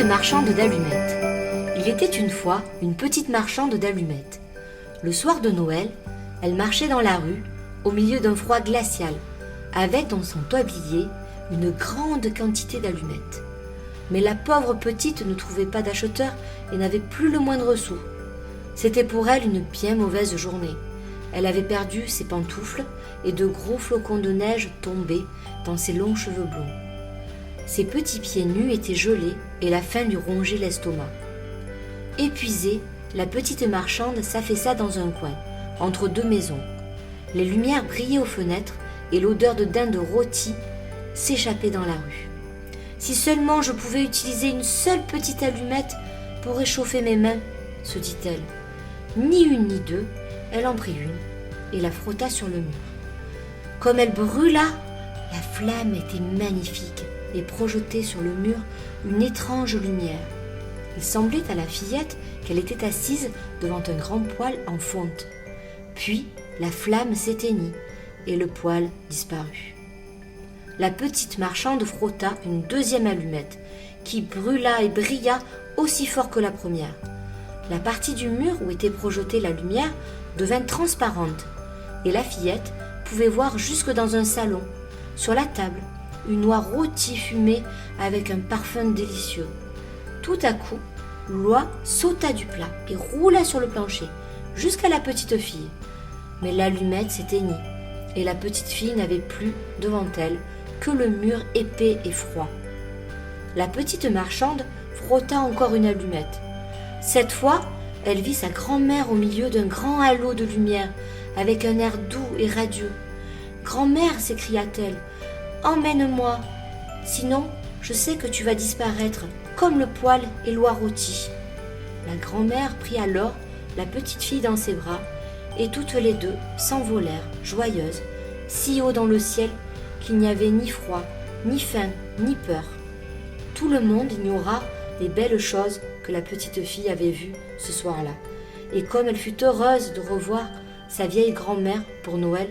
marchande d'allumettes. Il était une fois une petite marchande d'allumettes. Le soir de Noël, elle marchait dans la rue, au milieu d'un froid glacial, avec dans son tablier une grande quantité d'allumettes. Mais la pauvre petite ne trouvait pas d'acheteur et n'avait plus le moindre sou. C'était pour elle une bien mauvaise journée. Elle avait perdu ses pantoufles et de gros flocons de neige tombaient dans ses longs cheveux blonds. Ses petits pieds nus étaient gelés et la faim lui rongeait l'estomac. Épuisée, la petite marchande s'affaissa dans un coin, entre deux maisons. Les lumières brillaient aux fenêtres et l'odeur de dinde rôtie s'échappait dans la rue. Si seulement je pouvais utiliser une seule petite allumette pour réchauffer mes mains, se dit-elle. Ni une ni deux, elle en prit une et la frotta sur le mur. Comme elle brûla, la flamme était magnifique et projetait sur le mur une étrange lumière. Il semblait à la fillette qu'elle était assise devant un grand poêle en fonte. Puis la flamme s'éteignit et le poêle disparut. La petite marchande frotta une deuxième allumette qui brûla et brilla aussi fort que la première. La partie du mur où était projetée la lumière devint transparente et la fillette pouvait voir jusque dans un salon. Sur la table, une oie rôtie fumait avec un parfum délicieux. Tout à coup, l'oie sauta du plat et roula sur le plancher, jusqu'à la petite fille. Mais l'allumette s'éteignit, et la petite fille n'avait plus devant elle que le mur épais et froid. La petite marchande frotta encore une allumette. Cette fois, elle vit sa grand-mère au milieu d'un grand halo de lumière, avec un air doux et radieux. « Grand-mère, s'écria-t-elle, emmène-moi, sinon je sais que tu vas disparaître, comme le poêle et l'oie rôtie. » La grand-mère prit alors la petite fille dans ses bras, et toutes les deux s'envolèrent, joyeuses, si haut dans le ciel qu'il n'y avait ni froid, ni faim, ni peur. Tout le monde ignora les belles choses que la petite fille avait vues ce soir-là, et comme elle fut heureuse de revoir sa vieille grand-mère pour Noël,